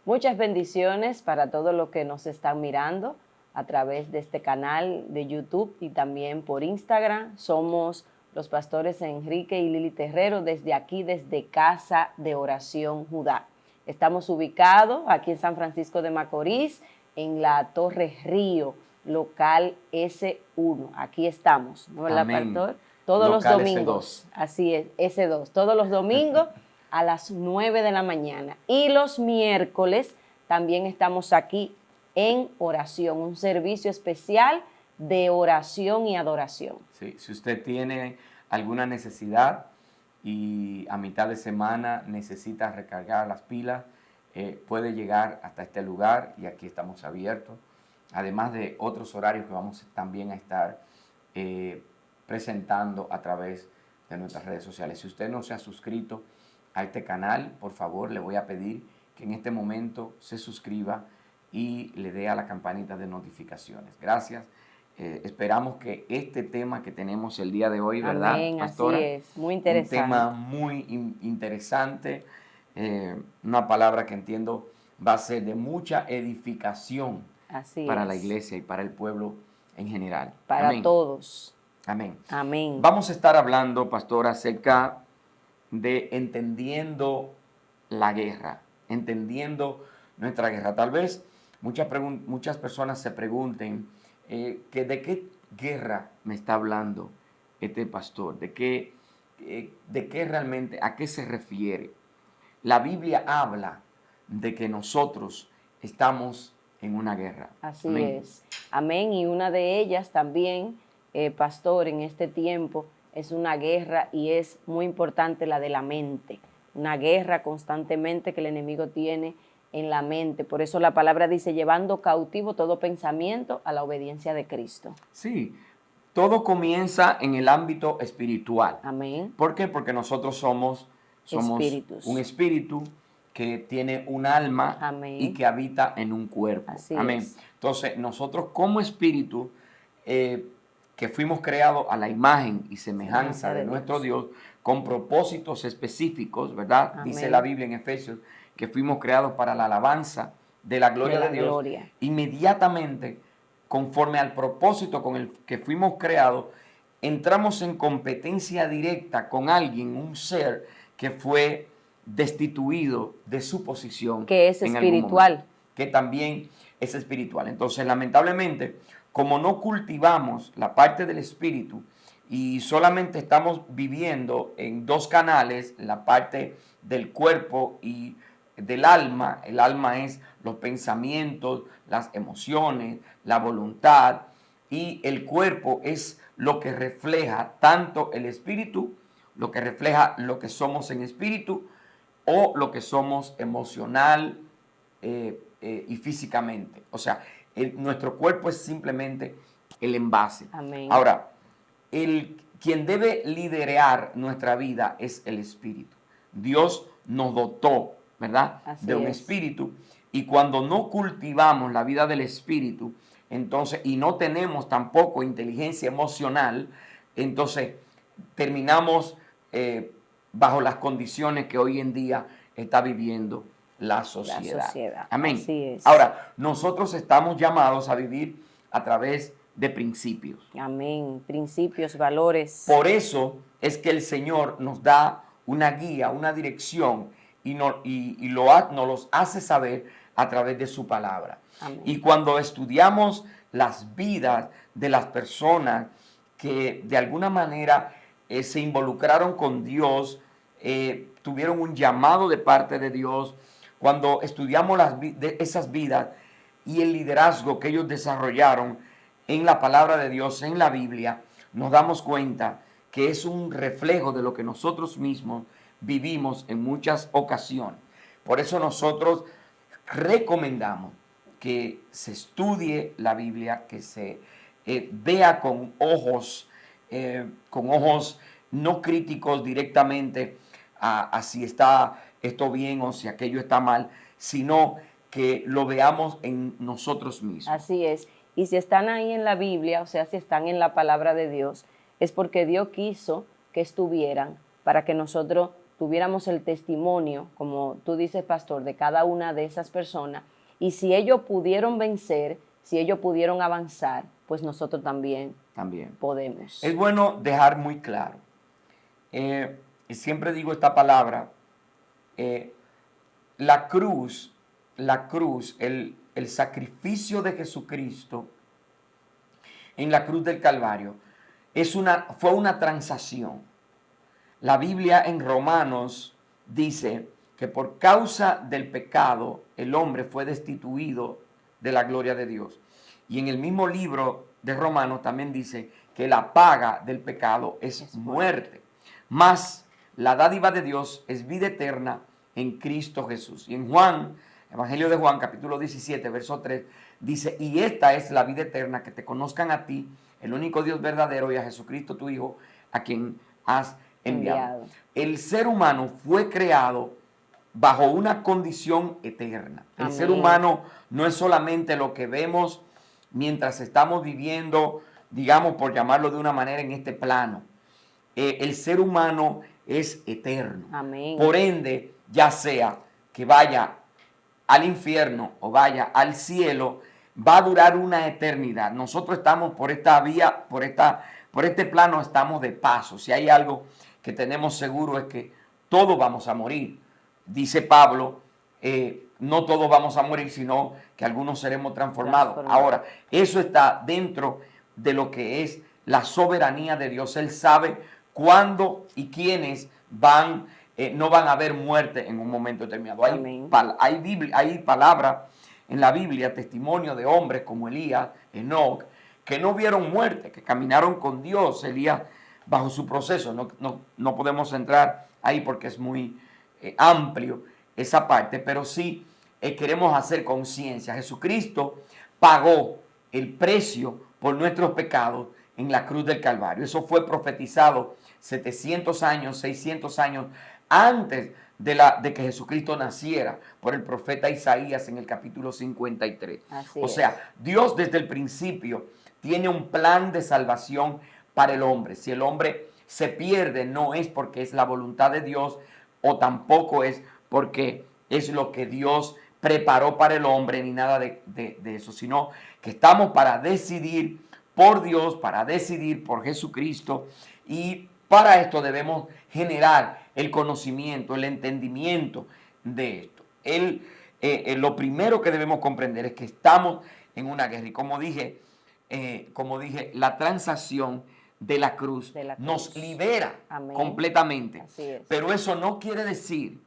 Muchas bendiciones para todos los que nos están mirando a través de este canal de YouTube y también por Instagram. Somos los pastores Enrique y Lili Terrero desde aquí, desde Casa de Oración Judá. Estamos ubicados aquí en San Francisco de Macorís, en la Torre Río, local S1. Aquí estamos, ¿no, verdad, pastor? Todos los Local domingos. S2. Así es, S2. Todos los domingos a las 9 de la mañana. Y los miércoles también estamos aquí en oración, un servicio especial de oración y adoración. Sí, si usted tiene alguna necesidad y a mitad de semana necesita recargar las pilas, puede llegar hasta este lugar y aquí estamos abiertos. Además de otros horarios que vamos también a estar presentando a través de nuestras redes sociales. Si usted no se ha suscrito a este canal, por favor, le voy a pedir que en este momento se suscriba y le dé a la campanita de notificaciones. Gracias. Esperamos que este tema que tenemos el día de hoy, ¿verdad, Amén, pastora? así es, muy interesante. Un tema muy interesante, una palabra que entiendo va a ser de mucha edificación para la iglesia y para el pueblo en general. Para Amén. todos. Amén. Amén. Vamos a estar hablando, pastora, acerca de entendiendo la guerra, entendiendo nuestra guerra. Tal vez muchas personas se pregunten que de qué guerra me está hablando este pastor, de qué realmente, a qué se refiere. La Biblia habla de que nosotros estamos en una guerra. Así Amén. es. Amén. Y una de ellas también, pastor, en este tiempo es una guerra y es muy importante la de la mente. Una guerra constantemente que el enemigo tiene en la mente. Por eso la palabra dice, llevando cautivo todo pensamiento a la obediencia de Cristo. Sí, todo comienza en el ámbito espiritual. Amén. ¿Por qué? Porque nosotros somos Espíritus. un espíritu que tiene un alma. Amén. Y que habita en un cuerpo. Así Amén. es. Entonces, nosotros como espíritu, que fuimos creados a la imagen y semejanza de nuestro Dios, con propósitos específicos, ¿verdad? Amén. Dice la Biblia en Efesios que fuimos creados para la alabanza de la gloria de Dios. Gloria. Inmediatamente, conforme al propósito con el que fuimos creados, entramos en competencia directa con alguien, un ser que fue destituido de su posición. Que es espiritual. Que también es espiritual. Entonces, lamentablemente, como no cultivamos la parte del espíritu y solamente estamos viviendo en dos canales, la parte del cuerpo y del alma, el alma es los pensamientos, las emociones, la voluntad, y el cuerpo es lo que refleja tanto el espíritu, lo que refleja lo que somos en espíritu o lo que somos emocional y físicamente. O sea, nuestro cuerpo es simplemente el envase. Amén. Ahora, quien debe liderar nuestra vida es el espíritu. Dios nos dotó, ¿verdad? Así de un es. espíritu, y cuando no cultivamos la vida del espíritu, entonces, y no tenemos tampoco inteligencia emocional, entonces terminamos bajo las condiciones que hoy en día está viviendo la sociedad. Amén. Así es. Ahora, nosotros estamos llamados a vivir a través de principios. Amén. Principios, valores. Por eso es que el Señor nos da una guía, una dirección y nos los hace saber a través de su palabra. Amén. Y cuando estudiamos las vidas de las personas que de alguna manera se involucraron con Dios, tuvieron un llamado de parte de Dios, cuando estudiamos esas vidas y el liderazgo que ellos desarrollaron en la palabra de Dios, en la Biblia, nos damos cuenta que es un reflejo de lo que nosotros mismos vivimos en muchas ocasiones. Por eso nosotros recomendamos que se estudie la Biblia, que se vea con ojos no críticos directamente a si está esto bien o si aquello está mal, sino que lo veamos en nosotros mismos. Así es. Y si están ahí en la Biblia, o sea, si están en la palabra de Dios, es porque Dios quiso que estuvieran para que nosotros tuviéramos el testimonio, como tú dices, pastor, de cada una de esas personas, y si ellos pudieron vencer, si ellos pudieron avanzar, pues nosotros también podemos. Es bueno dejar muy claro, y siempre digo esta palabra, la cruz, el sacrificio de Jesucristo en la cruz del Calvario fue una transacción. La Biblia en Romanos dice que por causa del pecado el hombre fue destituido de la gloria de Dios. Y en el mismo libro de Romanos también dice que la paga del pecado es muerte. Mas la dádiva de Dios es vida eterna en Cristo Jesús. Y en Juan, Evangelio de Juan, capítulo 17, verso 3, dice, y esta es la vida eterna, que te conozcan a ti, el único Dios verdadero, y a Jesucristo tu Hijo, a quien has enviado. El ser humano fue creado bajo una condición eterna. El ser humano no es solamente lo que vemos mientras estamos viviendo, digamos, por llamarlo de una manera, en este plano. El ser humano es eterno. Amén. Por ende, ya sea que vaya al infierno o vaya al cielo, va a durar una eternidad. Nosotros estamos por esta vía, por este plano estamos de paso. Si hay algo que tenemos seguro es que todos vamos a morir. Dice Pablo, no todos vamos a morir, sino que algunos seremos transformados. Ahora, eso está dentro de lo que es la soberanía de Dios. Él sabe cuándo y quiénes no van a haber muerte en un momento determinado. Hay palabras en la Biblia, testimonio de hombres como Elías, Enoc, que no vieron muerte, que caminaron con Dios. Elías bajo su proceso. No podemos entrar ahí porque es muy amplio esa parte, pero sí queremos hacer conciencia. Jesucristo pagó el precio por nuestros pecados en la cruz del Calvario. Eso fue profetizado 700 años, 600 años antes de que Jesucristo naciera por el profeta Isaías en el capítulo 53. O sea, Dios desde el principio tiene un plan de salvación para el hombre. Si el hombre se pierde, no es porque es la voluntad de Dios, o tampoco es porque es lo que Dios preparó para el hombre, ni nada de eso, sino que estamos para decidir por Dios, para decidir por Jesucristo, y para esto debemos generar el conocimiento, el entendimiento de esto. Lo primero que debemos comprender es que estamos en una guerra, y como dije, la transacción de la cruz nos libera completamente. Pero eso no quiere decir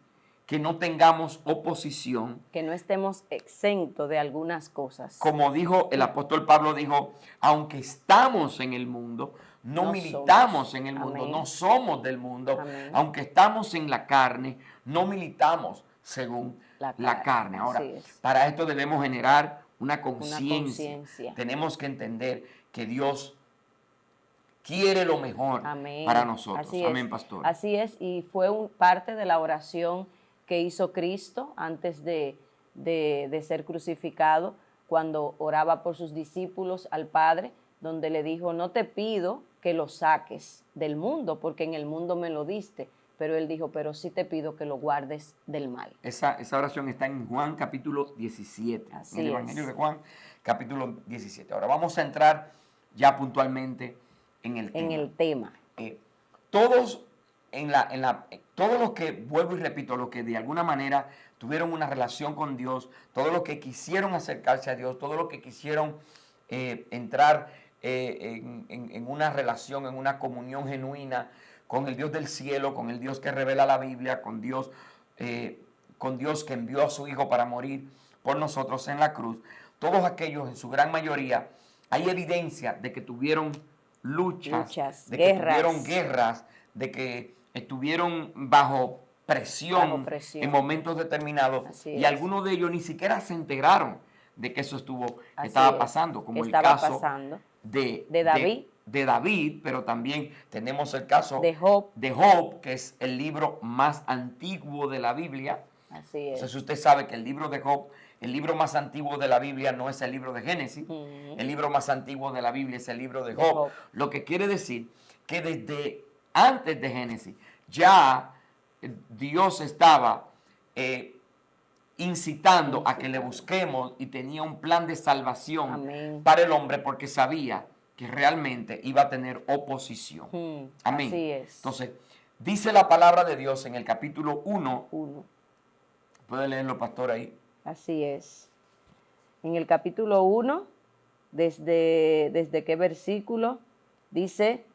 que no tengamos oposición. Que no estemos exentos de algunas cosas. Como dijo el apóstol Pablo, dijo, aunque estamos en el mundo, no militamos en el mundo, no somos del mundo. Aunque estamos en la carne, no militamos según la carne. Ahora, para esto debemos generar una conciencia. Tenemos que entender que Dios quiere lo mejor para nosotros. Amén, pastor. Así es, y fue parte de la oración que hizo Cristo antes de ser crucificado, cuando oraba por sus discípulos al Padre, donde le dijo, no te pido que lo saques del mundo, porque en el mundo me lo diste, pero él dijo, pero sí te pido que lo guardes del mal. Esa oración está en Juan capítulo 17, en el Evangelio de Juan capítulo 17. Ahora vamos a entrar ya puntualmente en el tema. Todos los que, vuelvo y repito, los que de alguna manera tuvieron una relación con Dios, todos los que quisieron acercarse a Dios, todos los que quisieron entrar en una relación, en una comunión genuina con el Dios del cielo, con el Dios que revela la Biblia, con Dios que envió a su Hijo para morir por nosotros en la cruz, todos aquellos, en su gran mayoría, hay evidencia de que tuvieron luchas, de que tuvieron guerras, de que estuvieron bajo presión en momentos determinados, y algunos de ellos ni siquiera se enteraron de que eso estaba pasando, como el caso de David, pero también tenemos el caso de Job, que es el libro más antiguo de la Biblia. Así es. Entonces usted sabe que el libro de Job, el libro más antiguo de la Biblia no es el libro de Génesis, el libro más antiguo de la Biblia es el libro de Job. Lo que quiere decir que desde antes de Génesis ya Dios estaba incitando a que le busquemos y tenía un plan de salvación Amén. para el hombre porque sabía que realmente iba a tener oposición. Amén. Así es. Entonces, dice la palabra de Dios en el capítulo 1. 1. ¿Puede leerlo, pastor, ahí? Así es. En el capítulo 1, desde qué versículo, dice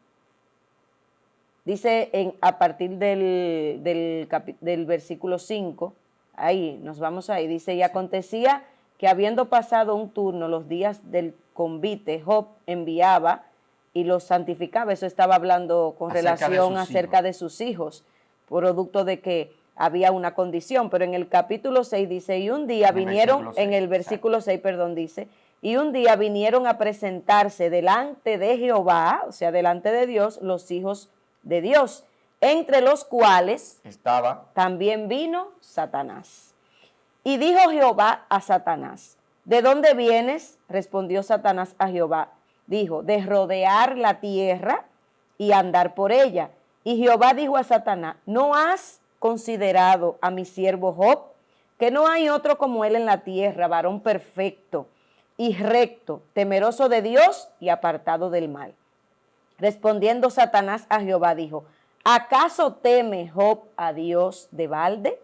a partir del versículo 5, ahí, nos vamos ahí, dice, y acontecía que habiendo pasado un turno los días del convite, Job enviaba y los santificaba. Eso estaba hablando con relación acerca de sus hijos, producto de que había una condición. Pero en el capítulo 6 dice, y un día vinieron, en el versículo 6, perdón, dice, y un día vinieron a presentarse delante de Jehová, o sea, delante de Dios, los hijos de Dios, entre los cuales también vino Satanás. Y dijo Jehová a Satanás, ¿de dónde vienes? Respondió Satanás a Jehová. Dijo, de rodear la tierra y andar por ella. Y Jehová dijo a Satanás, ¿no has considerado a mi siervo Job? Que no hay otro como él en la tierra, varón perfecto y recto, temeroso de Dios y apartado del mal. Respondiendo Satanás a Jehová, dijo, ¿acaso teme Job a Dios de balde?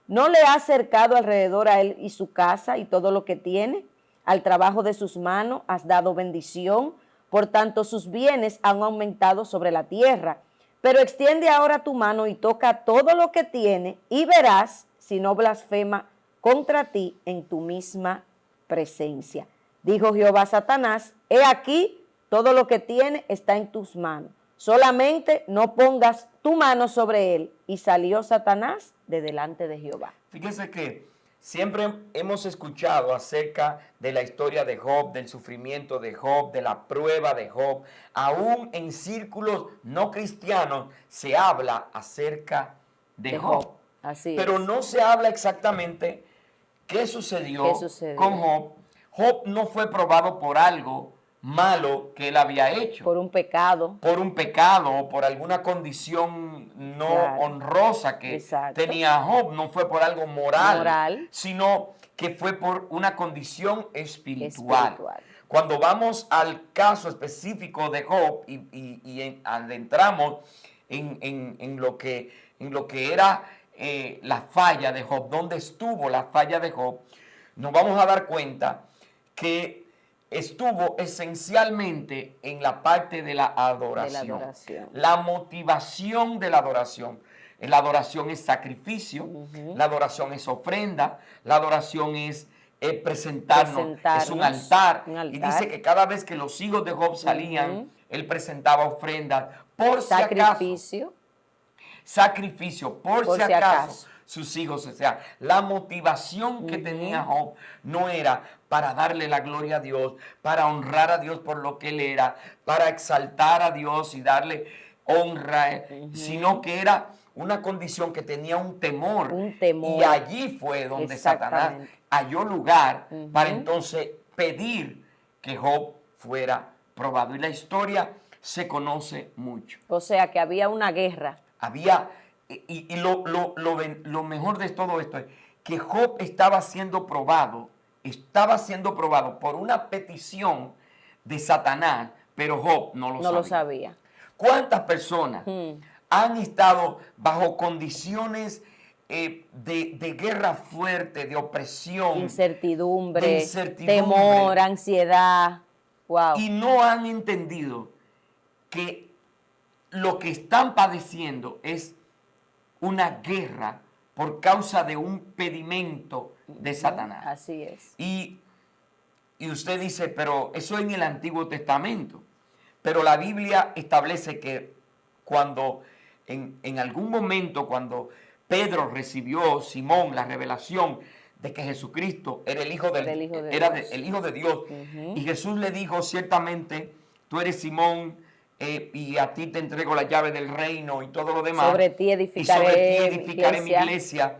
¿No le ha acercado alrededor a él y su casa y todo lo que tiene? Al trabajo de sus manos has dado bendición, por tanto sus bienes han aumentado sobre la tierra. Pero extiende ahora tu mano y toca todo lo que tiene y verás si no blasfema contra ti en tu misma presencia. Dijo Jehová a Satanás, he aquí, todo lo que tiene está en tus manos. Solamente no pongas tu mano sobre él. Y salió Satanás de delante de Jehová. Fíjese que siempre hemos escuchado acerca de la historia de Job, del sufrimiento de Job, de la prueba de Job. Aún en círculos no cristianos se habla acerca de Job. Así pero es. No se habla exactamente qué sucedió con Job. Job no fue probado por algo malo que él había hecho. Por un pecado. Por un pecado o por alguna condición no honrosa que tenía Job. No fue por algo moral, sino que fue por una condición espiritual. Cuando vamos al caso específico de Job y adentramos en lo que era la falla de Job, dónde estuvo la falla de Job, nos vamos a dar cuenta que estuvo esencialmente en la parte de la adoración. La motivación de la adoración. La adoración es sacrificio, la adoración es ofrenda, la adoración es presentarnos, es un altar. Y dice que cada vez que los hijos de Job salían, él presentaba ofrendas por sacrificio. Sacrificio, por si acaso sus hijos. O sea, la motivación que tenía Job no era para darle la gloria a Dios, para honrar a Dios por lo que él era, para exaltar a Dios y darle honra, sino que era una condición que tenía un temor. Y allí fue donde Satanás halló lugar para entonces pedir que Job fuera probado. Y la historia se conoce mucho. O sea, que había una guerra. Había, y lo mejor de todo esto es que Job estaba siendo probado por una petición de Satanás, pero Job no lo sabía. ¿Cuántas personas han estado bajo condiciones de guerra fuerte, de opresión, incertidumbre, temor, ansiedad? Wow. Y no han entendido que lo que están padeciendo es una guerra por causa de un pedimento de Satanás. Así es. Y usted dice, pero eso en el Antiguo Testamento. Pero la Biblia establece que cuando, en algún momento, cuando Pedro recibió, Simón, la revelación de que Jesucristo era el Hijo de Dios, y Jesús le dijo, ciertamente, tú eres Simón, y a ti te entrego la llave del reino y todo lo demás. Sobre ti edificaré mi iglesia.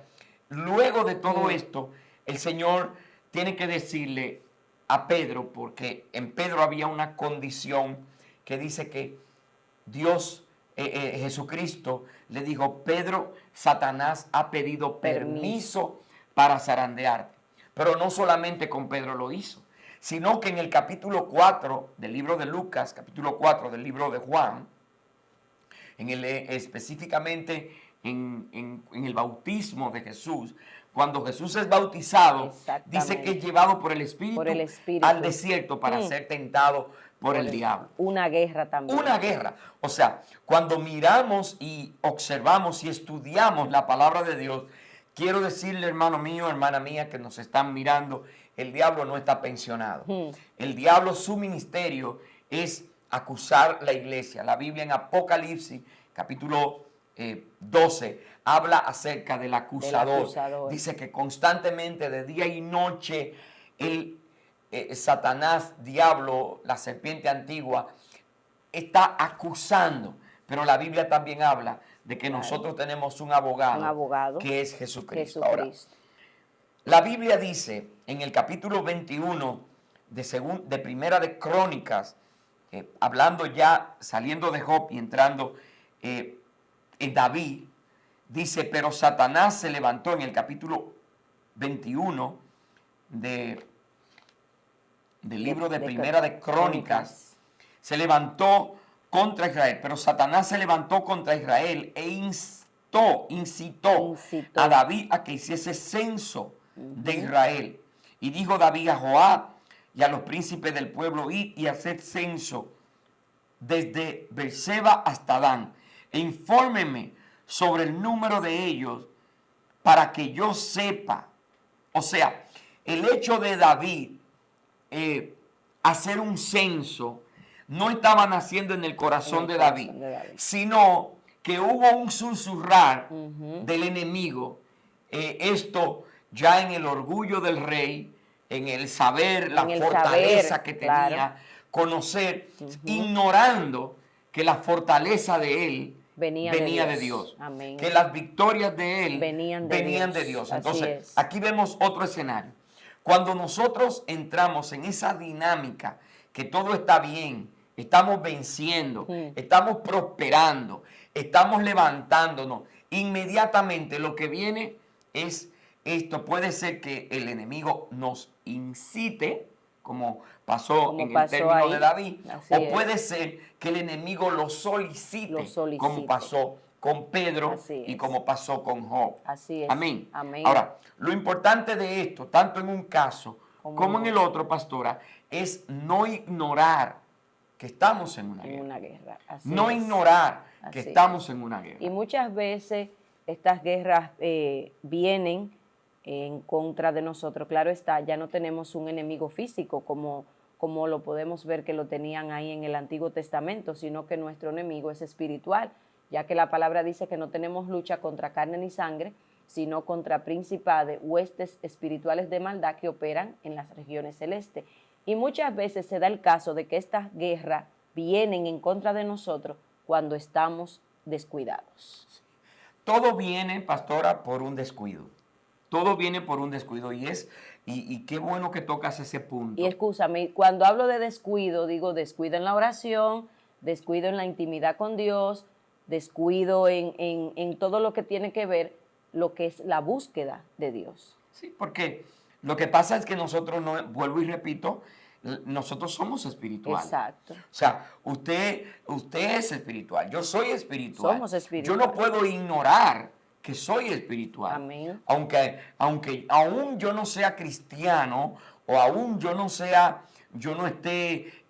Luego de todo esto, el Señor tiene que decirle a Pedro, porque en Pedro había una condición que dice que Dios Jesucristo le dijo, Pedro, Satanás ha pedido permiso para zarandearte. Pero no solamente con Pedro lo hizo, sino que en el capítulo 4 del libro de Lucas, capítulo 4 del libro de Juan, específicamente en el bautismo de Jesús, cuando Jesús es bautizado, dice que es llevado por el Espíritu al desierto para ser tentado por el diablo. Una guerra también. Una guerra. O sea, cuando miramos y observamos y estudiamos la palabra de Dios, quiero decirle, hermano mío, hermana mía, que nos están mirando, el diablo no está pensionado. El diablo, su ministerio es acusar la iglesia. La Biblia en Apocalipsis, capítulo 12, habla acerca del acusador. Dice que constantemente, de día y noche, Satanás, diablo, la serpiente antigua, está acusando. Pero la Biblia también habla de que nosotros tenemos un abogado que es Jesucristo. Ahora, la Biblia dice en el capítulo 21 de Primera de Crónicas, hablando ya, saliendo de Job y entrando en David, dice, pero Satanás se levantó en el capítulo 21 del libro de Primera de Crónicas, se levantó contra Israel, pero Satanás se levantó contra Israel e incitó a David a que hiciese censo de Israel. Y dijo David a Joab y a los príncipes del pueblo, id y haced censo desde Beerseba hasta Dan, e infórmenme sobre el número de ellos para que yo sepa. O sea, el hecho de David hacer un censo no estaba naciendo en el corazón de David, sino que hubo un susurrar del enemigo, esto ya en el orgullo del rey, en el saber, la fortaleza que tenía, conocer, ignorando que la fortaleza de él venía de Dios. Amén. Que las victorias de él venían de Dios. Entonces, aquí vemos otro escenario. Cuando nosotros entramos en esa dinámica, que todo está bien, estamos venciendo, estamos prosperando, estamos levantándonos, inmediatamente lo que viene es esto. Puede ser que el enemigo nos incite, como pasó en el término de David, o puede ser que el enemigo lo solicite, como pasó con Pedro y como pasó con Job. Así es. Amén. Ahora, lo importante de esto, tanto en un caso como en el otro, pastora, es no ignorar que estamos en una guerra. No ignorar que estamos en una guerra. Y muchas veces estas guerras vienen en contra de nosotros. Claro está, ya no tenemos un enemigo físico como lo podemos ver que lo tenían ahí en el Antiguo Testamento, sino que nuestro enemigo es espiritual, ya que la palabra dice que no tenemos lucha contra carne ni sangre, sino contra principados, huestes espirituales de maldad que operan en las regiones celestes. Y muchas veces se da el caso de que estas guerras vienen en contra de nosotros cuando estamos descuidados. Todo viene, pastora, por un descuido. Todo viene por un descuido y qué bueno que tocas ese punto. Y escúchame, cuando hablo de descuido, digo descuido en la oración, descuido en la intimidad con Dios, descuido en todo lo que tiene que ver lo que es la búsqueda de Dios. Sí, porque lo que pasa es que nosotros, vuelvo y repito, nosotros somos espirituales. Exacto. O sea, usted es espiritual, yo soy espiritual. Somos espirituales. Yo no puedo ignorar que soy espiritual. Amén. Aunque aún yo no sea cristiano o aún yo no esté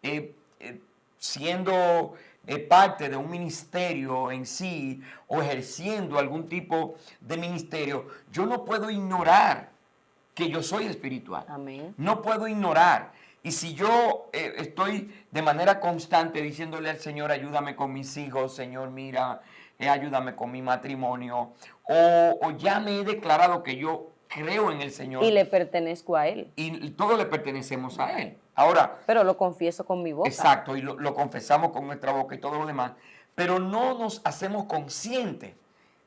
siendo parte de un ministerio en sí o ejerciendo algún tipo de ministerio, yo no puedo ignorar que yo soy espiritual. Amén. No puedo ignorar. Y si yo estoy de manera constante diciéndole al Señor, ayúdame con mis hijos, Señor, mira, ayúdame con mi matrimonio, o ya me he declarado que yo creo en el Señor. Y le pertenezco a Él. Y todo le pertenecemos a Él. Ahora. Pero lo confieso con mi boca. Exacto, y lo confesamos con nuestra boca y todo lo demás. Pero no nos hacemos conscientes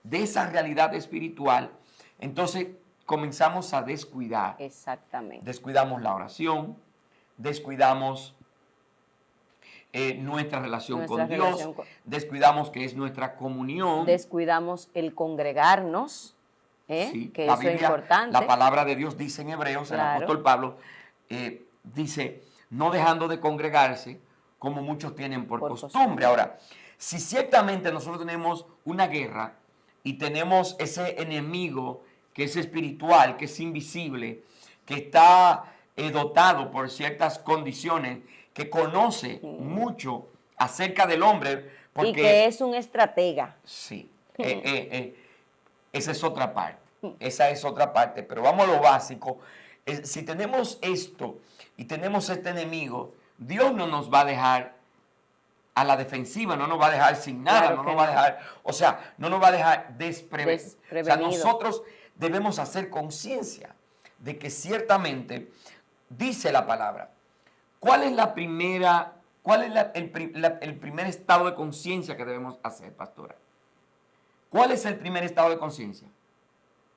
de esa realidad espiritual. Entonces comenzamos a descuidar. Exactamente. Descuidamos la oración, descuidamos nuestra relación Nuestra con Dios, relación con- descuidamos que es nuestra comunión. Descuidamos el congregarnos, Sí, que la eso es Biblia, importante. la palabra de Dios dice en Hebreos, el Claro. apóstol Pablo dice, no dejando de congregarse como muchos tienen por costumbre. Ahora, si ciertamente nosotros tenemos una guerra y tenemos ese enemigo que es espiritual, que es invisible, que está dotado por ciertas condiciones, que conoce mucho acerca del hombre, porque Y que es un estratega. sí, esa es otra parte. Esa es otra parte. Pero vamos a lo básico. Si tenemos esto y tenemos este enemigo, Dios no nos va a dejar a la defensiva, no nos va a dejar sin nada, Claro no que nos va a no. dejar, o sea, no nos va a dejar desprevenidos. O sea, Desprevenido. nosotros debemos hacer conciencia de que ciertamente dice la palabra. ¿Cuál es la primera, cuál es el primer estado de conciencia que debemos hacer, pastora? ¿Cuál es el primer estado de conciencia?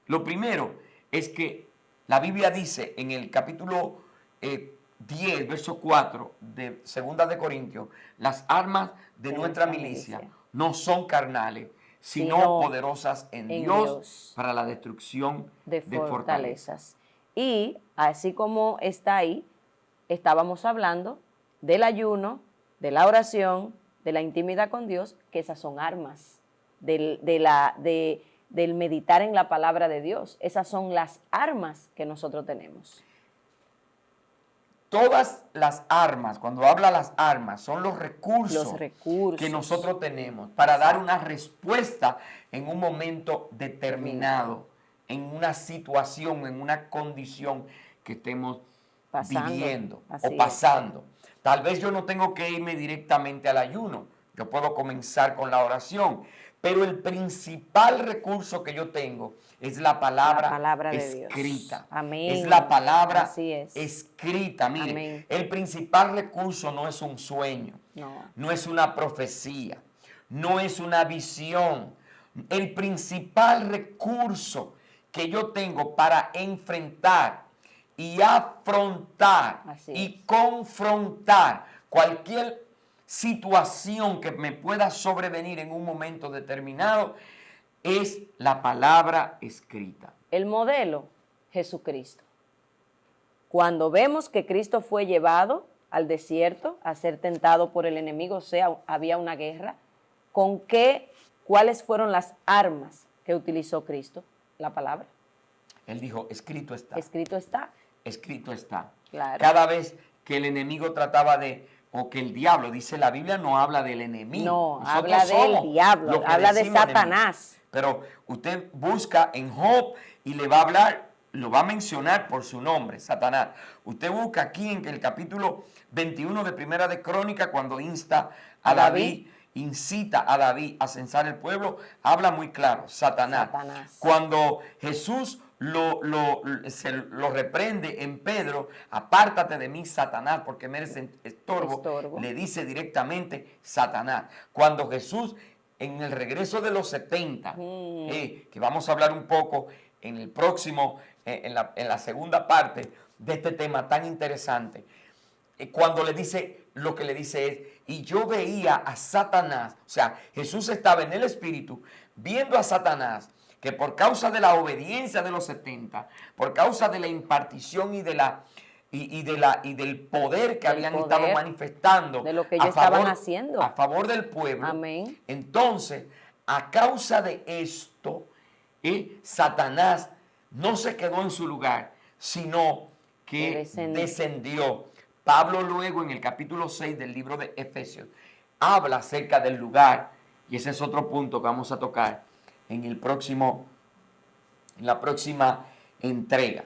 Lo primero es que la Biblia dice en el capítulo 10, verso 4 de Segunda de Corintios, las armas de nuestra milicia no son carnales, sino poderosas en Dios para la destrucción de de fortalezas. Y así como está ahí, estábamos hablando del ayuno, de la oración, de la intimidad con Dios, que esas son armas, del meditar en la palabra de Dios. Esas son las armas que nosotros tenemos. Todas las armas, cuando habla las armas, son los recursos que que nosotros tenemos para dar una respuesta en un momento determinado, en una situación, en una condición que estemos viviendo o pasando. Tal vez yo no tengo que irme directamente al ayuno, yo puedo comenzar con la oración, pero el principal recurso que yo tengo es la palabra escrita. Amén. Es la palabra escrita. Mire, Amén. el principal recurso no es un sueño, no es una profecía, no es una visión. El principal recurso que yo tengo para enfrentar y afrontar y confrontar cualquier situación que me pueda sobrevenir en un momento determinado es la palabra escrita. El modelo, Jesucristo. Cuando vemos que Cristo fue llevado al desierto a ser tentado por el enemigo, o sea, había una guerra, ¿cuáles fueron las armas que utilizó Cristo? La palabra. Él dijo, escrito está. Escrito está. Escrito está. Claro. Cada vez que el enemigo trataba o que el diablo, dice la Biblia, no habla del enemigo. No, nosotros habla del diablo, habla de Satanás. Enemigo. Pero usted busca en Job y le va a hablar, lo va a mencionar por su nombre, Satanás. Usted busca aquí en el capítulo 21 de Primera de Crónica, cuando incita a David a censar el pueblo, habla muy claro, Satanás. Cuando Jesús se lo reprende en Pedro, apártate de mí, Satanás, porque me eres estorbo. Le dice directamente Satanás. Cuando Jesús, en el regreso de los 70, que vamos a hablar un poco en el próximo, en la segunda parte de este tema tan interesante, cuando le dice, lo que le dice es, y yo veía a Satanás, o sea, Jesús estaba en el Espíritu, viendo a Satanás, que por causa de la obediencia de los 70, por causa de la impartición y del poder que habían estado manifestando, de lo que ellos estaban haciendo a favor del pueblo. Amén. Entonces, a causa de esto, Satanás no se quedó en su lugar, sino que descendió. Pablo luego en el capítulo 6 del libro de Efesios habla acerca del lugar, y ese es otro punto que vamos a tocar en la próxima entrega.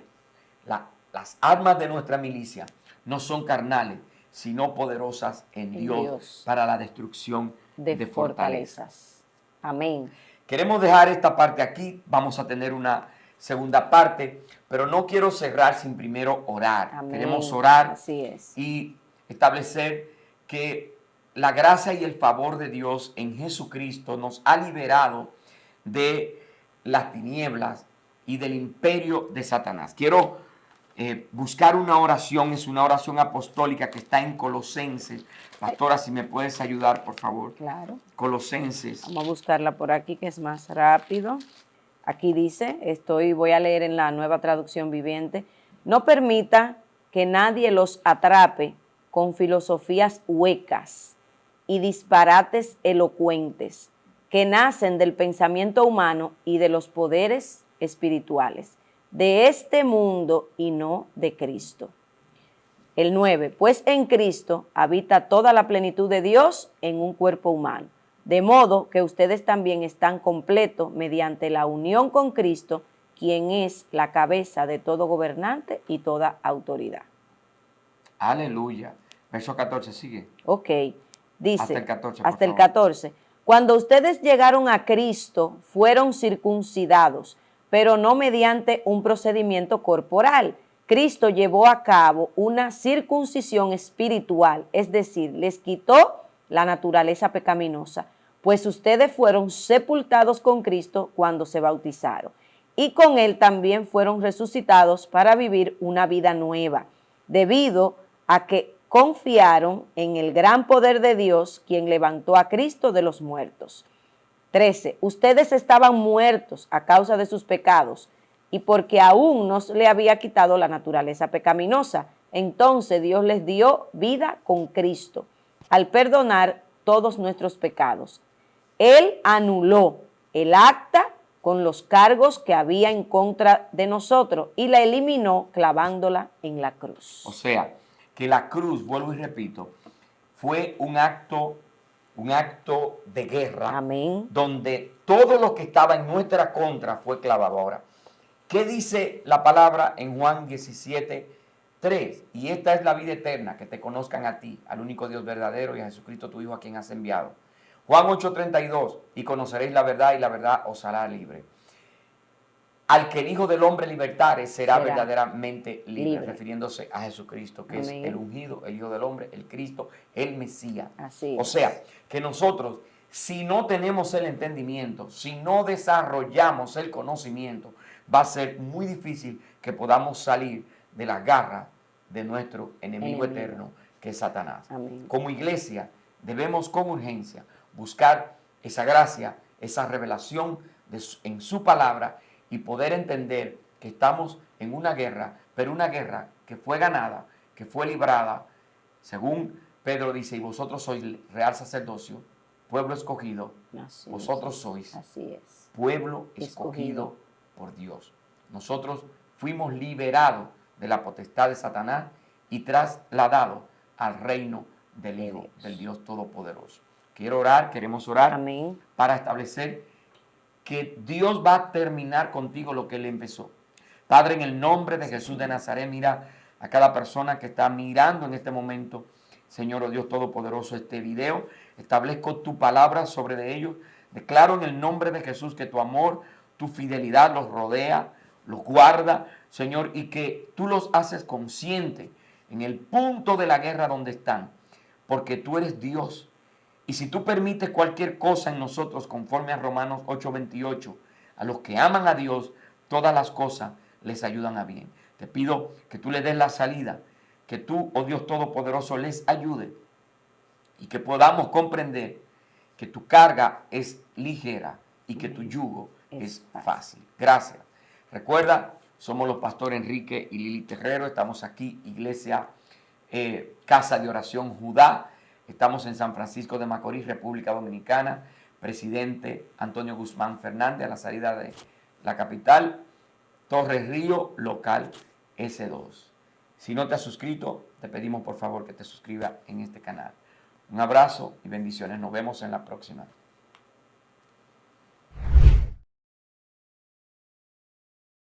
Las armas de nuestra milicia no son carnales, sino poderosas en Dios para la destrucción de fortalezas. Amén. Queremos dejar esta parte aquí, vamos a tener una segunda parte, pero no quiero cerrar sin primero orar. Amén. Queremos orar. Así es. Y establecer que la gracia y el favor de Dios en Jesucristo nos ha liberado de las tinieblas y del imperio de Satanás. Quiero buscar una oración, es una oración apostólica que está en Colosenses. Pastora, si me puedes ayudar, por favor. Claro. Colosenses. Vamos a buscarla por aquí, que es más rápido. Aquí dice, voy a leer en la Nueva Traducción Viviente: no permita que nadie los atrape con filosofías huecas y disparates elocuentes que nacen del pensamiento humano y de los poderes espirituales de este mundo y no de Cristo. El 9, pues en Cristo habita toda la plenitud de Dios en un cuerpo humano, de modo que ustedes también están completos mediante la unión con Cristo, quien es la cabeza de todo gobernante y toda autoridad. Aleluya. Verso 14, sigue. Ok, dice, Hasta el 14, hasta el 14. Cuando ustedes llegaron a Cristo, fueron circuncidados, pero no mediante un procedimiento corporal. Cristo llevó a cabo una circuncisión espiritual, es decir, les quitó la naturaleza pecaminosa, pues ustedes fueron sepultados con Cristo cuando se bautizaron, y con Él también fueron resucitados para vivir una vida nueva, debido a que confiaron en el gran poder de Dios, quien levantó a Cristo de los muertos. 13. Ustedes estaban muertos a causa de sus pecados y porque aún no se le había quitado la naturaleza pecaminosa. Entonces Dios les dio vida con Cristo al perdonar todos nuestros pecados. Él anuló el acta con los cargos que había en contra de nosotros y la eliminó clavándola en la cruz. O sea, que la cruz, vuelvo y repito, fue un acto de guerra. Amén. Donde todo lo que estaba en nuestra contra fue clavado. Ahora, ¿qué dice la palabra en Juan 17:3? Y esta es la vida eterna, que te conozcan a ti, al único Dios verdadero, y a Jesucristo tu Hijo, a quien has enviado. Juan 8:32, y conoceréis la verdad, y la verdad os hará libre. Al que el Hijo del Hombre libertare será verdaderamente libre, refiriéndose a Jesucristo, que Amén. Es el ungido, el Hijo del Hombre, el Cristo, el Mesías. Así es. O sea, que nosotros, si no tenemos el entendimiento, si no desarrollamos el conocimiento, va a ser muy difícil que podamos salir de las garras de nuestro enemigo eterno, que es Satanás. Amén. Como iglesia, debemos con urgencia buscar esa gracia, esa revelación en su palabra, y poder entender que estamos en una guerra, pero una guerra que fue ganada, que fue librada, según Pedro dice, y vosotros sois real sacerdocio, pueblo escogido, vosotros sois pueblo escogido por Dios. Nosotros fuimos liberados de la potestad de Satanás y trasladados al reino del Hijo, del Dios Todopoderoso. Queremos orar Amén. Para establecer que Dios va a terminar contigo lo que Él empezó. Padre, en el nombre de Jesús de Nazaret, mira a cada persona que está mirando en este momento, Señor, oh Dios Todopoderoso, este video. Establezco tu palabra sobre de ellos. Declaro en el nombre de Jesús que tu amor, tu fidelidad los rodea, los guarda, Señor, y que tú los haces conscientes en el punto de la guerra donde están, porque tú eres Dios. Y si tú permites cualquier cosa en nosotros, conforme a Romanos 8:28, a los que aman a Dios, todas las cosas les ayudan a bien. Te pido que tú le des la salida, que tú, oh Dios Todopoderoso, les ayude y que podamos comprender que tu carga es ligera y que tu yugo es fácil. Gracias. Recuerda, somos los pastores Enrique y Lili Terrero. Estamos aquí, Iglesia Casa de Oración Judá. Estamos en San Francisco de Macorís, República Dominicana. Presidente Antonio Guzmán Fernández, a la salida de la capital. Torres Río, local S2. Si no te has suscrito, te pedimos por favor que te suscribas en este canal. Un abrazo y bendiciones. Nos vemos en la próxima.